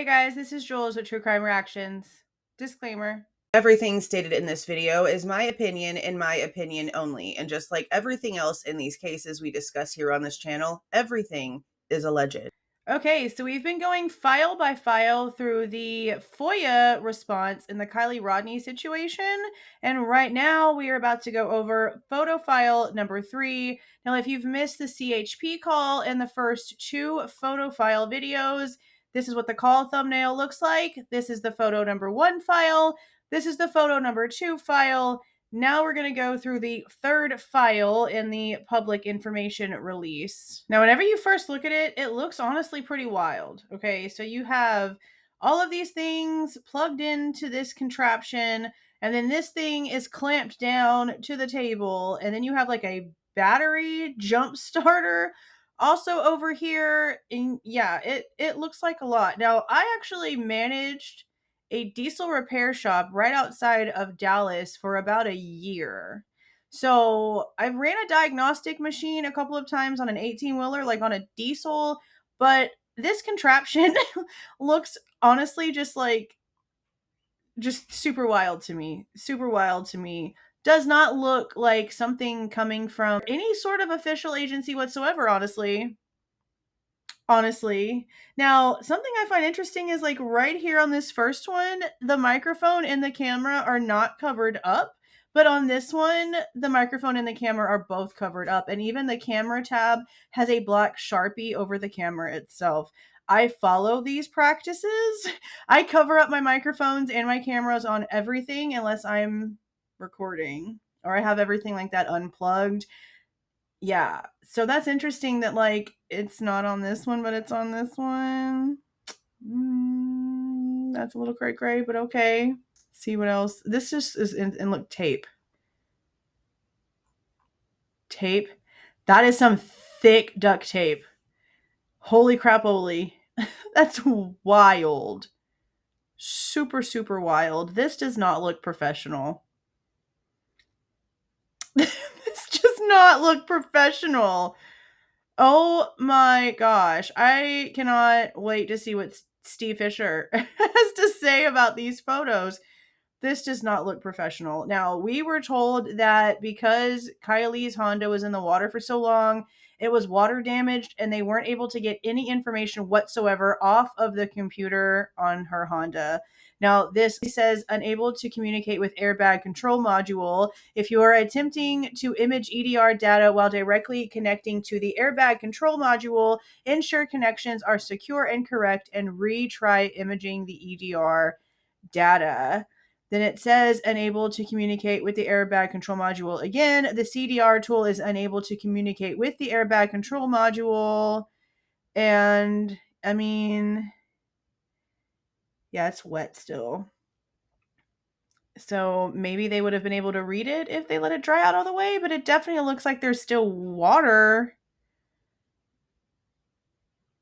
guys, this is Jules with True Crime Reactions. Disclaimer. Everything stated in this video is my opinion and my opinion only. And just like everything else in these cases we discuss here on this channel, everything is alleged. Okay, so we've been going file by file through the FOIA response in the Kiely Rodni situation. And right now we are about to go over photo file number 3. Now, if you've missed the CHP call in the first 2 photo file videos, this is what the call thumbnail looks like. This is the photo number 1 file. This is the photo number 2 file. Now we're going to go through the 3rd file in the public information release. Now, whenever you first look at it, it looks honestly pretty wild. Okay, so you have all of these things plugged into this contraption, and then this thing is clamped down to the table, and then you have like a battery jump starter also over here. And yeah, it looks like a lot. Now, I actually managed a diesel repair shop right outside of Dallas for about a year. So I've ran a diagnostic machine a couple of times on an 18-wheeler, like on a diesel, but this contraption looks honestly just super wild to me. Super wild to me. Does not look like something coming from any sort of official agency whatsoever, honestly. Now, something I find interesting is like right here on this first one, the microphone and the camera are not covered up. But on this one, the microphone and the camera are both covered up. And even the camera tab has a black Sharpie over the camera itself. I follow these practices. I cover up my microphones and my cameras on everything unless I'm recording or I have everything like that unplugged. Yeah, so that's interesting that, like, it's not on this one, but it's on this one. That's a little cray-cray, but okay. See what else. This just is, and look, tape. Tape. That is some thick duct tape. Holy crap-oly. That's wild. Super, super wild. This does not look professional. This does not look professional. Oh my gosh. I cannot wait to see what Steve Fisher has to say about these photos. This does not look professional. Now, we were told that because Kiely's Honda was in the water for so long, it was water damaged and they weren't able to get any information whatsoever off of the computer on her Honda. Now, this says unable to communicate with airbag control module. If you are attempting to image EDR data while directly connecting to the airbag control module, ensure connections are secure and correct and retry imaging the EDR data. Then it says unable to communicate with the airbag control module. Again, the CDR tool is unable to communicate with the airbag control module. And I mean, yeah, it's wet still. So maybe they would have been able to read it if they let it dry out all the way, but it definitely looks like there's still water.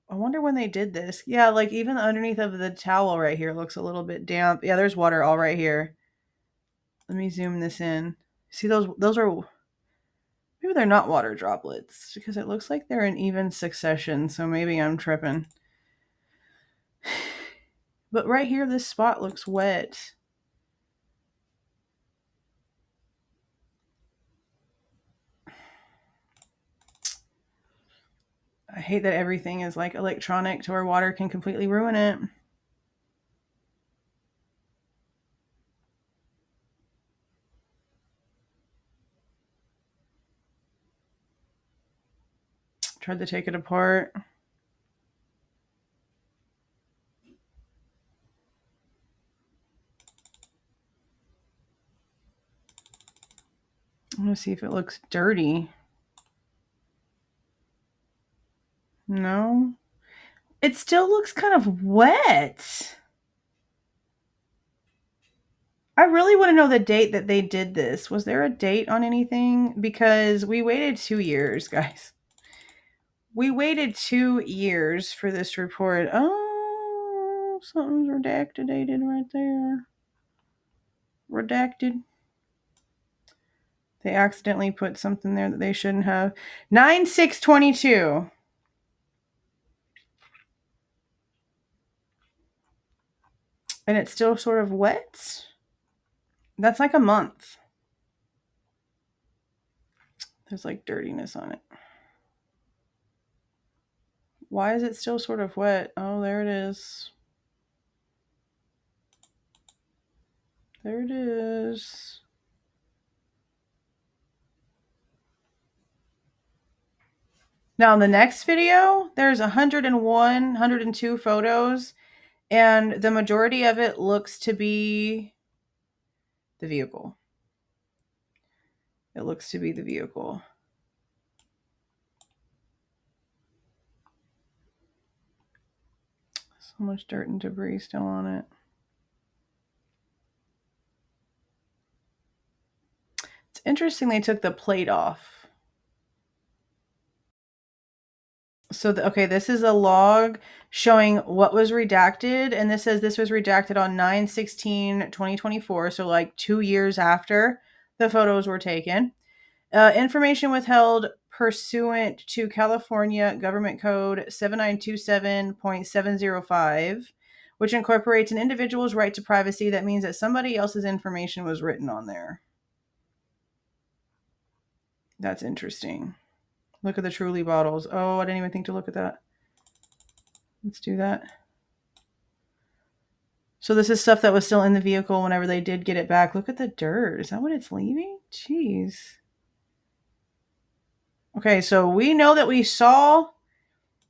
I wonder when they did this. Yeah, like even underneath of the towel right here looks a little bit damp. Yeah, there's water all right here. Let me zoom this in. See those are, maybe they're not water droplets because it looks like they're in even succession, so maybe I'm tripping. But right here, this spot looks wet. I hate that everything is like electronic to where water can completely ruin it. Tried to take it apart. I want to see if it looks dirty. No. It still looks kind of wet. I really want to know the date that they did this. Was there a date on anything? Because we waited 2 years, guys. We waited 2 years for this report. Oh, something's redacted right there. Redacted. They accidentally put something there that they shouldn't have. 9/6/22. And it's still sort of wet. That's like a month. There's like dirtiness on it. Why is it still sort of wet? Oh, there it is. There it is. Now in the next video, there's 101, 102 photos, and the majority of it looks to be the vehicle. It looks to be the vehicle. So much dirt and debris still on it. It's interesting they took the plate off. So, okay, this is a log showing what was redacted, and this says this was redacted on 9/16/2024, so like 2 years after the photos were taken. Information withheld pursuant to California Government Code 7927.705, which incorporates an individual's right to privacy. That means that somebody else's information was written on there. That's interesting. Look at the Truly bottles. Oh, I didn't even think to look at that. Let's do that. So this is stuff that was still in the vehicle whenever they did get it back. Look at the dirt. Is that what it's leaving? Jeez. Okay, so we know that we saw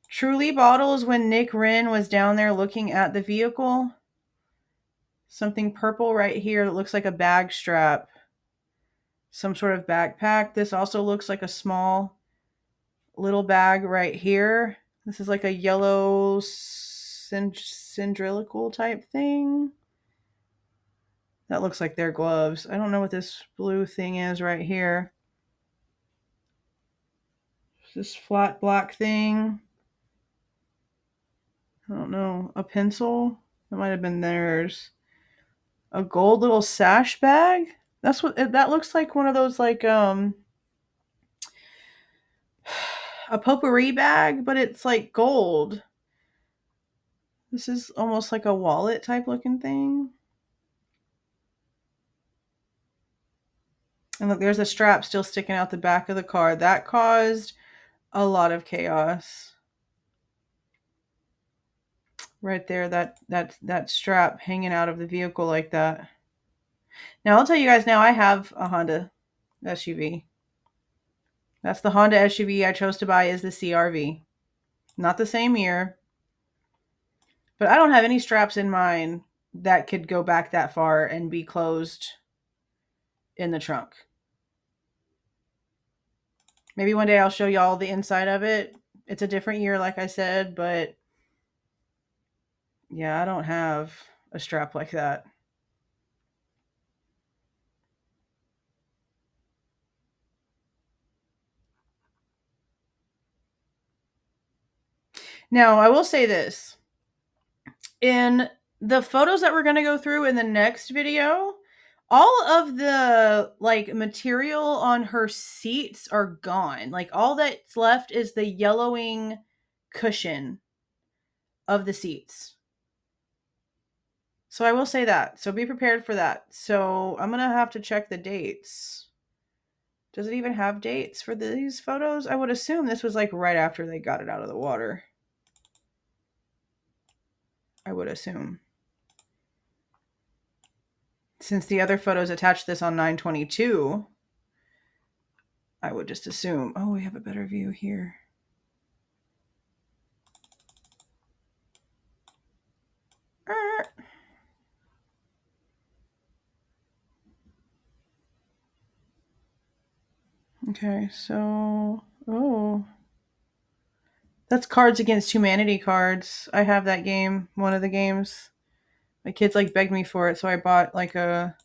Truly bottles when Nick Wren was down there looking at the vehicle. Something purple right here that looks like a bag strap. Some sort of backpack. This also looks like a small little bag right here. This is like a yellow cylindrical type thing. That looks like their gloves. I don't know what this blue thing is right here. This flat black thing. I don't know. A pencil? That might have been theirs. A gold little sash bag? That's what that looks like, one of those like a potpourri bag, but it's like gold. This is almost like a wallet type looking thing. And look, there's a strap still sticking out the back of the car. That caused a lot of chaos. Right there, that strap hanging out of the vehicle like that. Now I'll tell you guys now, I have a Honda SUV. That's the Honda SUV I chose to buy, is the CRV. Not the same year. But I don't have any straps in mine that could go back that far and be closed in the trunk. Maybe one day I'll show y'all the inside of it. It's a different year, like I said, but yeah, I don't have a strap like that. Now, I will say this. In the photos that we're going to go through in the next video, all of the like material on her seats are gone. Like all that's left is the yellowing cushion of the seats. So I will say that. So be prepared for that. So I'm going to have to check the dates. Does it even have dates for these photos? I would assume this was like right after they got it out of the water. I would assume. Since the other photos attached this on 9/22, I would just assume. Oh, we have a better view here. Okay, so that's Cards Against Humanity cards. I have that game, one of the games. My kids like begged me for it, so I bought like a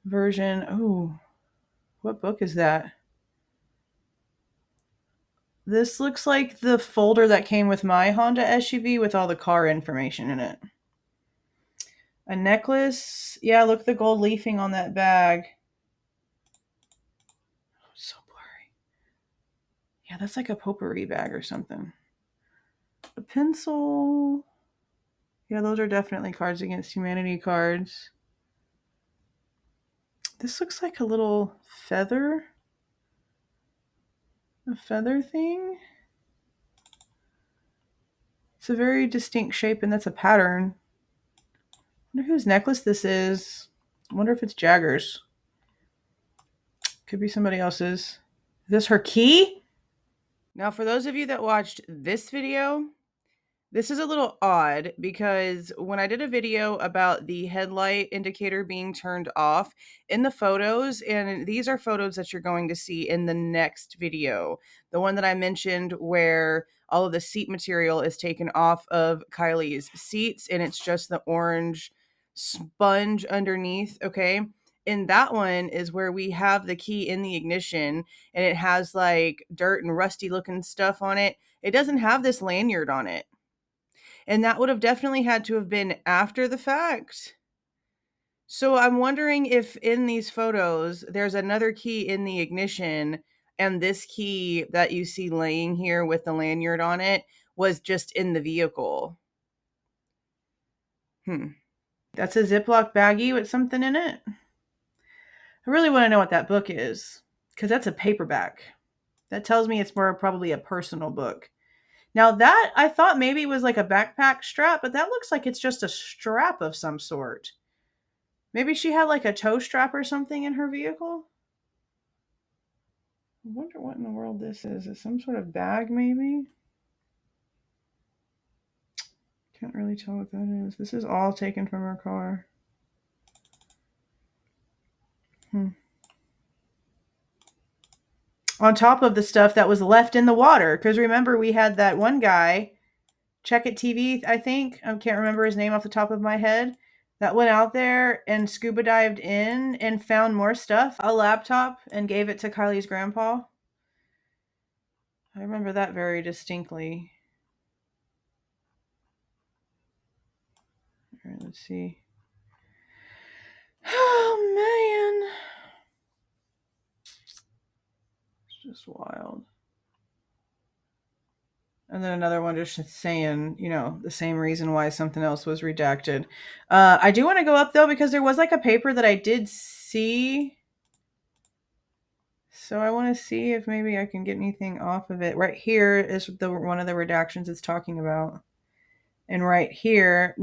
version. Oh, what book is that? This looks like the folder that came with my Honda SUV with all the car information in it. A necklace. Yeah, look, the gold leafing on that bag. So blurry. Yeah, that's like a potpourri bag or something. A pencil. Yeah, those are definitely Cards Against Humanity cards. This looks like a little feather. A feather thing. It's a very distinct shape, and that's a pattern. I wonder whose necklace this is. I wonder if it's Jagger's. Could be somebody else's. Is this her key? Now, for those of you that watched this video, this is a little odd because when I did a video about the headlight indicator being turned off in the photos, and these are photos that you're going to see in the next video, the one that I mentioned where all of the seat material is taken off of Kiely's seats and it's just the orange sponge underneath, okay? In that one is where we have the key in the ignition and it has like dirt and rusty looking stuff on it. It doesn't have this lanyard on it. And that would have definitely had to have been after the fact. So I'm wondering if in these photos, there's another key in the ignition, and this key that you see laying here with the lanyard on it was just in the vehicle. That's a Ziploc baggie with something in it. I really want to know what that book is, because that's a paperback. That tells me it's more probably a personal book. Now that I thought maybe was like a backpack strap, but that looks like it's just a strap of some sort. Maybe she had like a toe strap or something in her vehicle. I wonder what in the world this is. Is some sort of bag maybe? Can't really tell what that is. This is all taken from her car. On top of the stuff that was left in the water. Because remember, we had that one guy, Check It TV, I think. I can't remember his name off the top of my head. That went out there and scuba dived in and found more stuff. A laptop and gave it to Kiely's grandpa. I remember that very distinctly. All right, let's see. Oh, man. It's just wild. And then another one just saying, the same reason why something else was redacted. I do want to go up, though, because there was like a paper that I did see. So I want to see if maybe I can get anything off of it. Right here is one of the redactions it's talking about. And right here,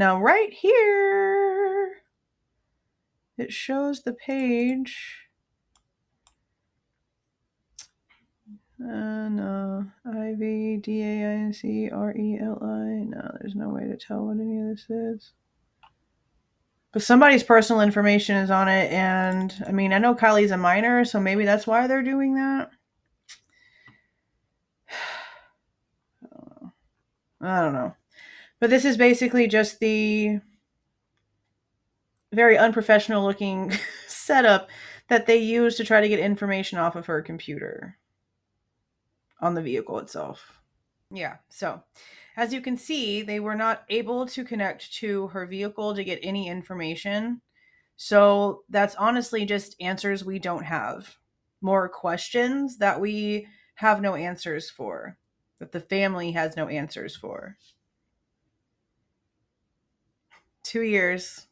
it shows the page. No. IVDAINCRELI. No, there's no way to tell what any of this is. But somebody's personal information is on it, and I mean, I know Kiely's a minor, so maybe that's why they're doing that. I don't know. But this is basically just the very unprofessional looking setup that they use to try to get information off of her computer on the vehicle itself. Yeah, so as you can see, they were not able to connect to her vehicle to get any information. So that's honestly just answers we don't have. More questions that we have no answers for, that the family has no answers for. 2 years.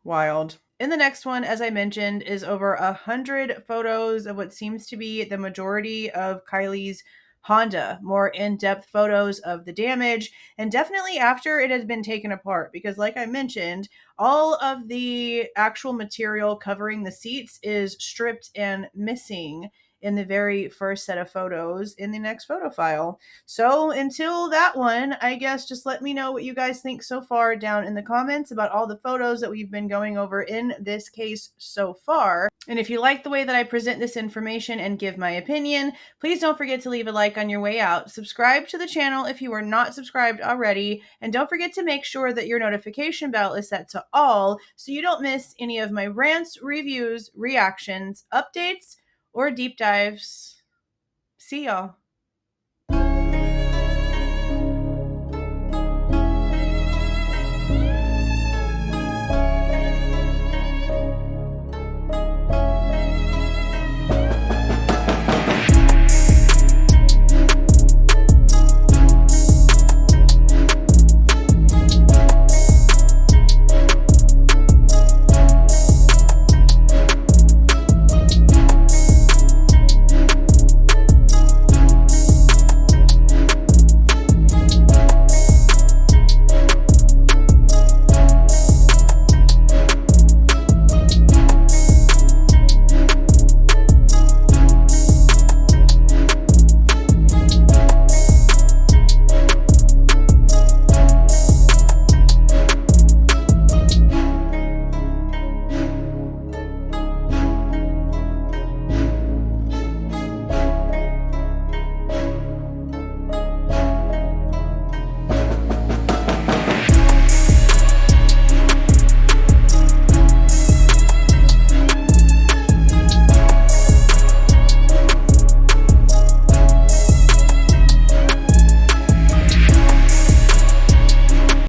Wild. In the next one, as I mentioned, is over 100 photos of what seems to be the majority of Kiely's Honda. More in-depth photos of the damage, and definitely after it has been taken apart, because like I mentioned, all of the actual material covering the seats is stripped and missing in the very first set of photos in the next photo file. So until that one, I guess just let me know what you guys think so far down in the comments about all the photos that we've been going over in this case so far. And if you like the way that I present this information and give my opinion, please don't forget to leave a like on your way out. Subscribe to the channel if you are not subscribed already. And don't forget to make sure that your notification bell is set to all so you don't miss any of my rants, reviews, reactions, updates, or deep dives. See y'all.